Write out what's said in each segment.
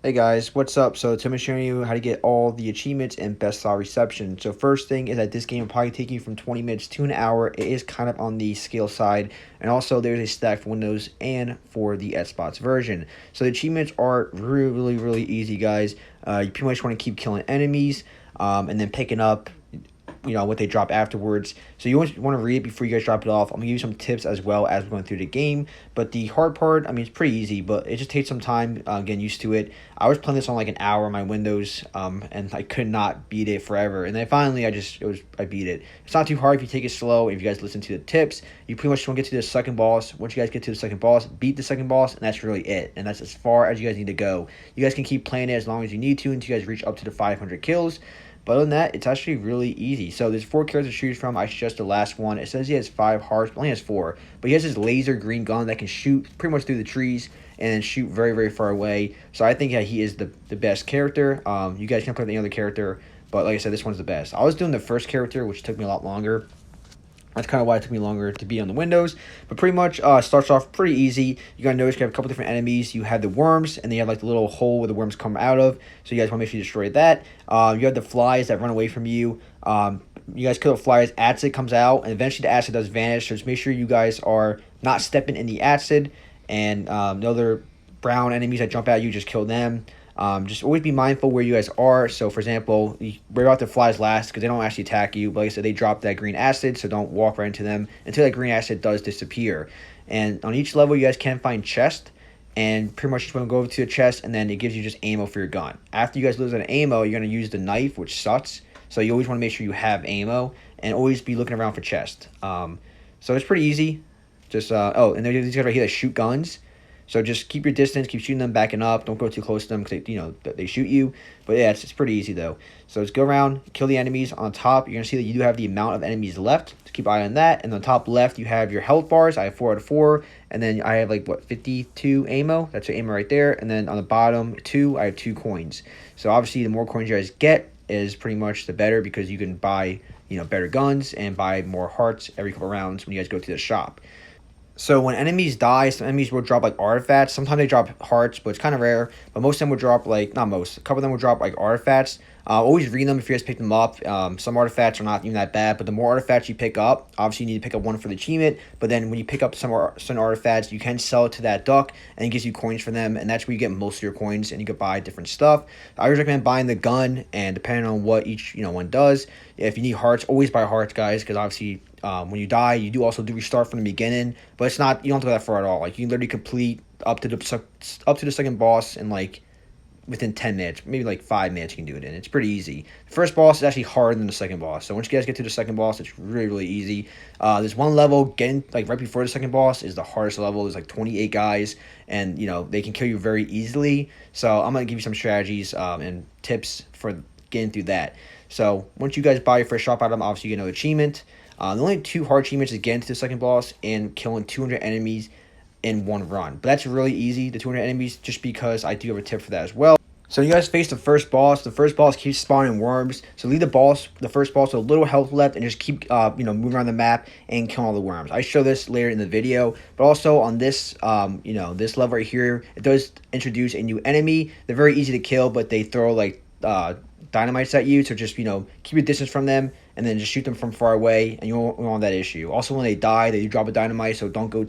Hey guys, what's up? So today I'm showing you how to get all the achievements in Bestial Reception. So first thing is that this game will probably take you from 20 minutes to an hour. It is kind of on the scale side, and also there's a stack for Windows and for the Xbox version. So the achievements are really easy, guys. You pretty much want to keep killing enemies, and then picking up what they drop afterwards. So you want to read it before you guys drop it off. I'm gonna give you some tips as well as we're going through the game. But the hard part, I mean, it's pretty easy, but it just takes some time getting used to it. I was playing this on like an hour on my Windows, and I could not beat it forever. And then finally, I beat it. It's not too hard if you take it slow. If you guys listen to the tips, you pretty much want to get to the second boss. Once you guys get to the second boss, beat the second boss, and that's really it. And that's as far as you guys need to go. You guys can keep playing it as long as you need to until you guys reach up to the 500 kills. But other than that, it's actually really easy. So there's 4 characters to choose from. I chose the last one. It says he has 5 hearts, but only has 4. But he has this laser green gun that can shoot pretty much through the trees and then shoot very far away. So I think that he is the best character. You guys can play the other character, but like I said, this one's the best. I was doing the first character, which took me a lot longer. That's kind of why it took me longer to be on the Windows. But pretty much starts off pretty easy. You're going to notice you have a couple different enemies. You have the worms, and then you have like the little hole where the worms come out of. So you guys want to make sure you destroy that. You have the flies that run away from you. You guys kill the flies. Acid comes out, and eventually the acid does vanish. So just make sure you guys are not stepping in the acid. And the other brown enemies that jump at you, just kill them. Just always be mindful where you guys are. So, for example, worry about the flies last because they don't actually attack you. But like I said, they drop that green acid, so don't walk right into them until that green acid does disappear. And on each level, you guys can find chests. And pretty much just want to go over to the chest, and then it gives you just ammo for your gun. After you guys lose that ammo, you're going to use the knife, which sucks. So you always want to make sure you have ammo and always be looking around for chests. So it's pretty easy. Just, and there's these guys right here that shoot guns. So just keep your distance, keep shooting them, backing up. Don't go too close to them because they shoot you. But yeah, it's pretty easy though. So just go around, kill the enemies. On top, you're going to see that you do have the amount of enemies left. So keep an eye on that. And on top left, you have your health bars. I have 4 out of 4. And then I have 52 ammo. That's your ammo right there. And then on the bottom 2, I have 2 coins. So obviously the more coins you guys get is pretty much the better because you can buy better guns and buy more hearts every couple rounds when you guys go to the shop. So when enemies die, some enemies will drop artifacts. Sometimes they drop hearts, but it's kind of rare. But most of them will drop not most. A couple of them will drop artifacts. Always read them if you guys pick them up. Some artifacts are not even that bad, but the more artifacts you pick up, obviously you need to pick up one for the achievement. But then when you pick up some artifacts, you can sell it to that duck, and it gives you coins for them, and that's where you get most of your coins, and you can buy different stuff. I always recommend buying the gun, and depending on what each one does, if you need hearts, always buy hearts, guys, because obviously when you die, you do restart from the beginning, but it's not, you don't have to go that far at all. You can literally complete up to the second boss in within 10 minutes, maybe 5 minutes you can do it in. It's pretty easy. The first boss is actually harder than the second boss. So once you guys get to the second boss, it's really easy. There's one level getting right before the second boss is the hardest level. There's 28 guys, and they can kill you very easily. So I'm gonna give you some strategies and tips for getting through that. So once you guys buy your first shop item, obviously you get another achievement. The only 2 hard achievements is getting to the second boss and killing 200 enemies in one run. But that's really easy, the 200 enemies, just because I do have a tip for that as well. So you guys face the first boss. The first boss keeps spawning worms. So leave the first boss with a little health left and just keep moving around the map and killing all the worms. I show this later in the video, but also on this this level right here, it does introduce a new enemy. They're very easy to kill, but they throw dynamites at you. So just keep your distance from them and then just shoot them from far away, and you won't have that issue. Also, when they die, they drop a dynamite, so don't go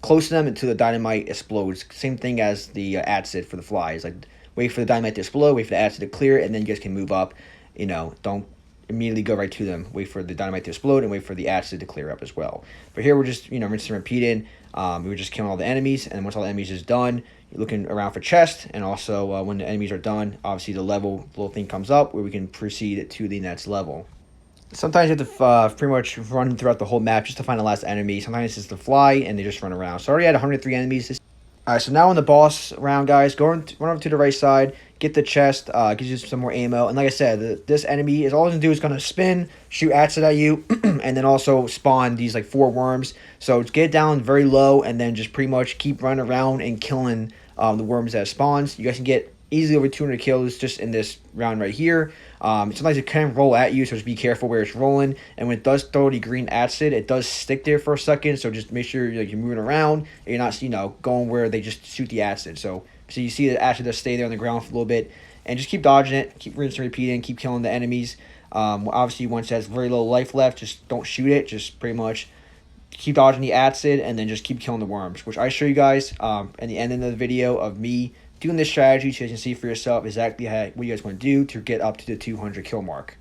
close to them until the dynamite explodes. Same thing as the acid for the flies. Wait for the dynamite to explode, wait for the acid to clear, and then you guys can move up. Don't immediately go right to them. Wait for the dynamite to explode and wait for the acid to clear up as well. But here we're just rinsing and repeating. We were just killing all the enemies, and once all the enemies is done, you're looking around for chests, and also when the enemies are done, obviously the little thing comes up where we can proceed to the next level. Sometimes you have to pretty much run throughout the whole map just to find the last enemy. Sometimes it's just the fly, and they just run around. So I already had 103 enemies. Alright, so now on the boss round, guys, run over to the right side, get the chest, gives you some more ammo. And like I said, this enemy is all it's going to do is going to spin, shoot acid at you, and then also spawn these 4 worms. So get it down very low, and then just pretty much keep running around and killing the worms that spawns. You guys can get easily over 200 kills just in this round right here. Sometimes it can roll at you, so just be careful where it's rolling. And when it does throw the green acid, it does stick there for a second. So just make sure you're moving around and you're not going where they just shoot the acid. So So you see it actually just stay there on the ground for a little bit, and just keep dodging it, keep rinsing and repeating, keep killing the enemies. Obviously, once it has very little life left, just don't shoot it. Just pretty much keep dodging the acid, and then just keep killing the worms, which I show you guys at the end of the video of me doing this strategy, so you can see for yourself exactly what you guys want to do to get up to the 200 kill mark.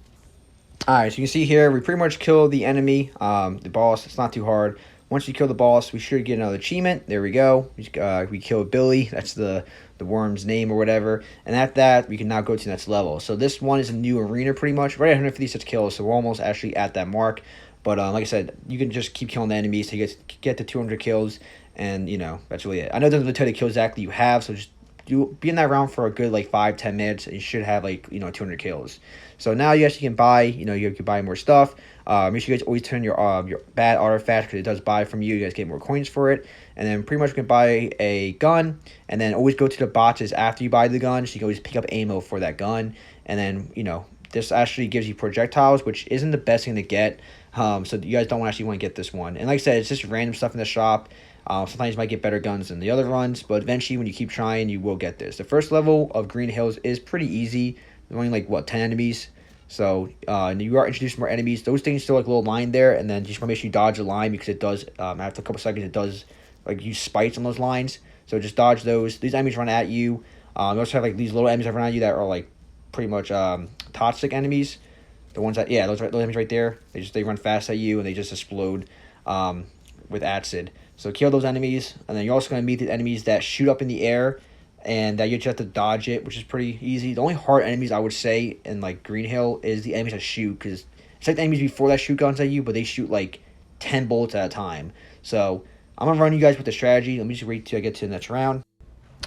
Alright, so you can see here, we pretty much kill the enemy, the boss. It's not too hard. Once you kill the boss, we should get another achievement. There we go. We killed Billy. That's the worm's name or whatever. And after that, we can now go to the next level. So this one is a new arena pretty much. Right at 156 kills, so we're almost actually at that mark. But like I said, you can just keep killing the enemies to get to 200 kills. And, you know, that's really it. I know it doesn't really tell you the kills exactly you have, so just be in that round for a good like 5-10 minutes, and you should have like 200 kills. So now you actually can buy, you can buy more stuff. Make sure you guys always turn your bad artifacts, because it does buy from you. You guys get more coins for it, and then pretty much you can buy a gun, and then always go to the boxes after you buy the gun, so you can always pick up ammo for that gun. And then this actually gives you projectiles, which isn't the best thing to get. So you guys don't actually want to get this one. And like I said, it's just random stuff in the shop. Sometimes you might get better guns than the other runs, but eventually when you keep trying, you will get this. The first level of Green Hills is pretty easy. There's only like, 10 enemies. So you are introducing more enemies. Those things still like a little line there, and then just want to make sure you dodge the line, because it does, after a couple seconds, it does like use spikes on those lines. So just dodge those. These enemies run at you. You also have like these little enemies that run at you that are like pretty much toxic enemies. The ones that, those enemies right there, they run fast at you, and they just explode with acid. So kill those enemies, and then you're also going to meet the enemies that shoot up in the air, and that you just have to dodge it, which is pretty easy. The only hard enemies I would say in like Green Hill is the enemies that shoot, because it's like the enemies before that shoot guns at you, but they shoot like 10 bullets at a time. So I'm going to run you guys with the strategy. Let me just wait till I get to the next round.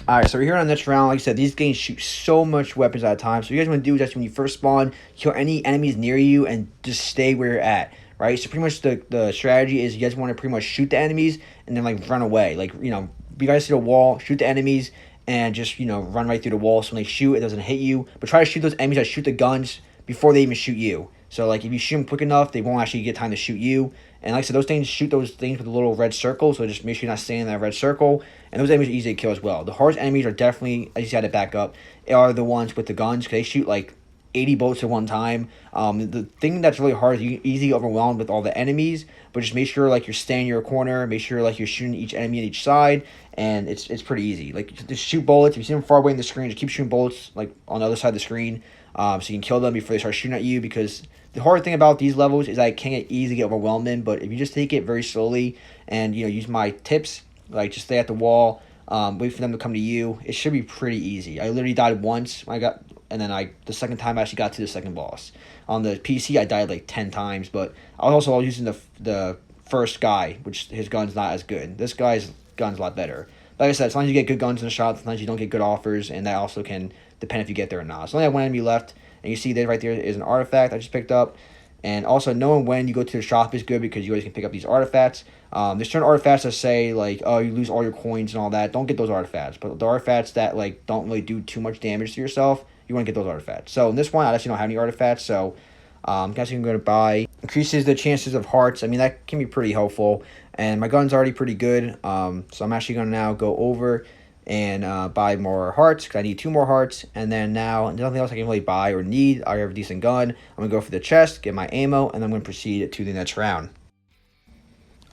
Alright, so we're here on the next round. Like I said, these games shoot so much weapons at a time. So what you guys want to do is just when you first spawn, kill any enemies near you and just stay where you're at. Right? So pretty much the strategy is you guys want to pretty much shoot the enemies and then like run away. Like, you guys see the wall, shoot the enemies, and just, run right through the wall. So when they shoot, it doesn't hit you. But try to shoot those enemies that shoot the guns before they even shoot you. So like if you shoot them quick enough, they won't actually get time to shoot you. And like I said, those things shoot those things with a little red circle. So just make sure you're not staying in that red circle. And those enemies are easy to kill as well. The hardest enemies are definitely, I just had to back up, are the ones with the guns, because they shoot like 80 bullets at one time. The thing that's really hard is you easily get overwhelmed with all the enemies, but just make sure like you're staying in your corner, make sure like you're shooting each enemy on each side, and it's pretty easy. Like just shoot bullets. If you see them far away in the screen, just keep shooting bullets like on the other side of the screen, so you can kill them before they start shooting at you. Because the hard thing about these levels is I can easily get overwhelmed, but if you just take it very slowly and use my tips, like just stay at the wall, wait for them to come to you, it should be pretty easy. I literally died once when I got. And then the second time I actually got to the second boss. On the PC, I died like 10 times, but I was also using the first guy, which his gun's not as good. This guy's gun's a lot better. Like I said, sometimes you get good guns in the shop, sometimes you don't get good offers, and that also can depend if you get there or not. So I only have one enemy left, and you see that right there is an artifact I just picked up. And also knowing when you go to the shop is good, because you always can pick up these artifacts. There's certain artifacts that say like, oh, you lose all your coins and all that. Don't get those artifacts. But the artifacts that like don't really do too much damage to yourself, you want to get those artifacts. So in this one, I actually don't have any artifacts, so I'm guessing I'm going to buy. Increases the chances of hearts. I mean, that can be pretty helpful. And my gun's already pretty good, so I'm actually going to now go over and buy more hearts, because I need 2 more hearts. And then now, nothing else I can really buy or need. I have a decent gun. I'm going to go for the chest, get my ammo, and then I'm going to proceed to the next round.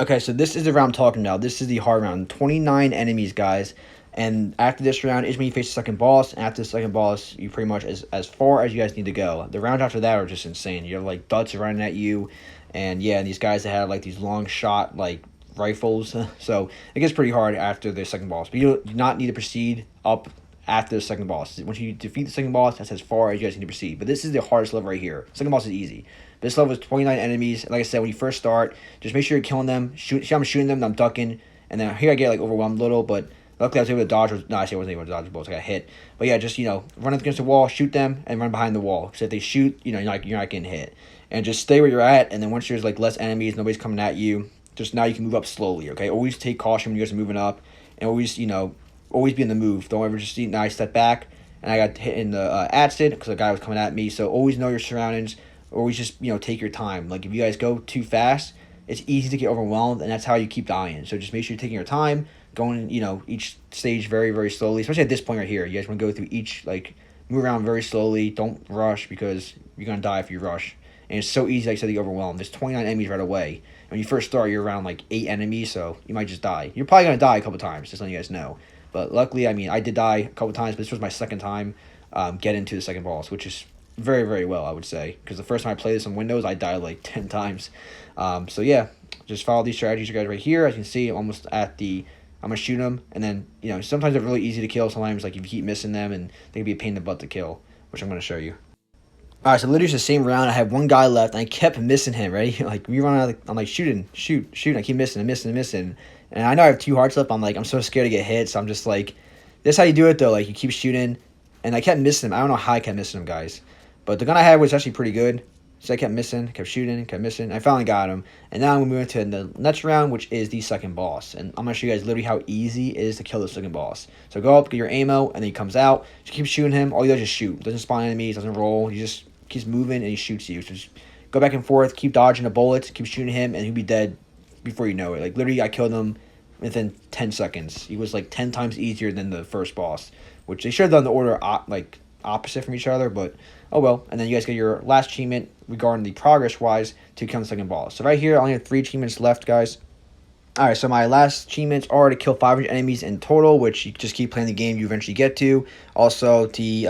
Okay, so this is the round I'm talking about. This is the hard round. 29 enemies, guys. And after this round is when you face the second boss. And after the second boss, you pretty much as far as you guys need to go. The rounds after that are just insane. You have like duds running at you, and and these guys that have like these long shot like rifles. So it gets pretty hard after the second boss. But you do not need to proceed up after the second boss. Once you defeat the second boss, that's as far as you guys need to proceed. But this is the hardest level right here. Second boss is easy. This level is 29 enemies. Like I said, when you first start, just make sure you're killing them. See, I'm shooting them, I'm ducking, and then here I get like overwhelmed a little, but luckily I was able to dodge. No, actually I wasn't able to dodge the bullets. I got hit. But yeah, just run up against the wall, shoot them, and run behind the wall. Because if they shoot, you're not getting hit. And just stay where you're at. And then once there's like less enemies, nobody's coming at you, just now you can move up slowly. Okay, always take caution when you guys are moving up, and always always be in the move. Don't ever just see. Now I step back, and I got hit in the acid because the guy was coming at me. So always know your surroundings. Always just take your time. Like if you guys go too fast, it's easy to get overwhelmed, and that's how you keep dying. So just make sure you're taking your time. going, each stage very, very slowly, especially at this point right here. You guys want to go through each, like, move around very slowly. Don't rush because you're going to die if you rush. And it's so easy, like I said, to get overwhelmed. There's 29 enemies right away. And when you first start, you're around, like, 8 enemies, so you might just die. You're probably going to die a couple times, just letting you guys know. But luckily, I mean, I did die a couple times, but this was my second time getting to the second boss, which is very, very well, I would say. Because the first time I played this on Windows, I died, like, 10 times. So, yeah, just follow these strategies, you guys, right here. As you can see, I'm almost at the... I'm going to shoot them, and then, sometimes they're really easy to kill. Sometimes, like, if you keep missing them, and they can be a pain in the butt to kill, which I'm going to show you. All right, so literally it's the same round. I had one guy left, and I kept missing him, right? Like, we run out, I'm like, shoot. I keep missing. And I know I have 2 hearts left. I'm so scared to get hit, so I'm just like, this is how you do it, though. Like, you keep shooting, and I kept missing him. I don't know how I kept missing him, guys. But the gun I had was actually pretty good. So I kept missing, kept shooting, kept missing. I finally got him. And now I'm going to move into the next round, which is the second boss. And I'm going to show you guys literally how easy it is to kill the second boss. So go up, get your ammo, and then he comes out. Just keep shooting him. All you do is just shoot. Doesn't spawn enemies, doesn't roll. He just keeps moving, and he shoots you. So just go back and forth, keep dodging the bullets, keep shooting him, and he'll be dead before you know it. Like, literally, I killed him within 10 seconds. He was, like, 10 times easier than the first boss, which they should have done the order, opposite from each other, but oh well. And then you guys get your last achievement regarding the progress wise to kill the second boss. So right here I only have 3 achievements left, guys. Alright, so my last achievements are to kill 500 enemies in total, which you just keep playing the game, you eventually get to. Also, to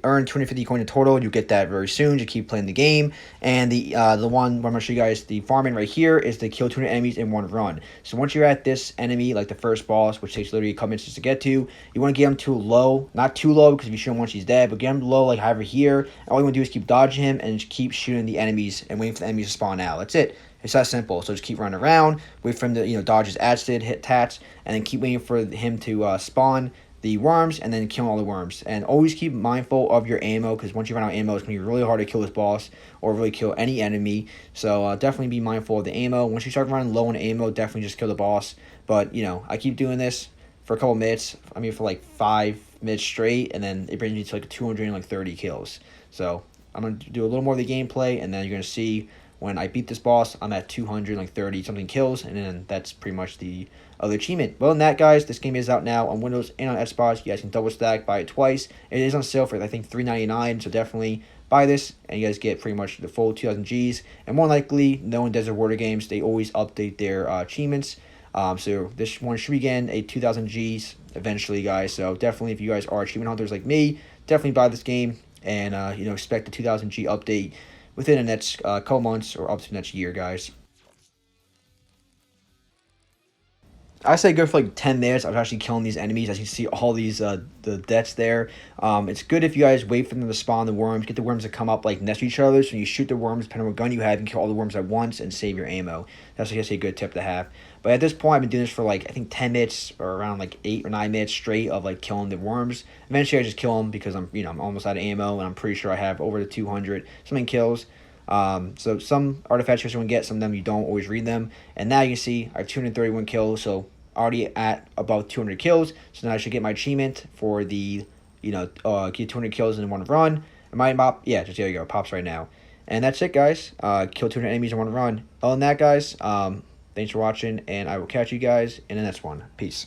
earn 250 coins in total, you get that very soon, just keep playing the game. And the one where I'm going to show you guys the farming right here is to kill 200 enemies in one run. So once you're at this enemy, like the first boss, which takes literally a couple minutes to get to, you want to get him to low, not too low, because if you shoot him once he's dead, but get him low, like however here. And all you want to do is keep dodging him and just keep shooting the enemies and waiting for the enemies to spawn out. That's it. It's that simple. So just keep running around, wait for him to, dodge his acid, hit tats, and then keep waiting for him to spawn the worms, and then kill all the worms. And always keep mindful of your ammo, because once you run out of ammo, it's going to be really hard to kill this boss or really kill any enemy. So definitely be mindful of the ammo. Once you start running low on ammo, definitely just kill the boss. But, I keep doing this for a couple minutes. I mean, for like 5 minutes straight, and then it brings me to like 230 kills. So I'm going to do a little more of the gameplay, and then you're going to see when I beat this boss, I'm at 230 something kills, and then that's pretty much the other achievement. Well, than that, guys, this game is out now on Windows and on Xbox. You guys can double stack, buy it twice. It is on sale for, I think, $3.99, so definitely buy this, and you guys get pretty much the full 2,000 Gs. And more likely, knowing Desert Warrior games, they always update their achievements. So this one should be getting a 2,000 Gs eventually, guys. So definitely, if you guys are achievement hunters like me, definitely buy this game, and expect the 2,000 G update within the next couple months or up to next year, guys. I say go for like 10 minutes. I was actually killing these enemies. As you see, all these the deaths there. It's good if you guys wait for them to spawn the worms. Get the worms to come up like next to each other. So you shoot the worms, depending on what gun you have, you can kill all the worms at once and save your ammo. That's, I guess, a good tip to have. But at this point, I've been doing this for like, I think 10 minutes or around like 8 or 9 minutes straight of like killing the worms. Eventually, I just kill them because I'm almost out of ammo, and I'm pretty sure I have over the 200 something kills. So some artifacts you're going to get, some of them you don't always read them. And now you can see I have 231 kills, so already at about 200 kills. So now I should get my achievement for the, get 200 kills in one run. And my pop, yeah, just there you go, it pops right now. And that's it, guys. Kill 200 enemies in one run. Other than that, guys, thanks for watching, and I will catch you guys in the next one. Peace.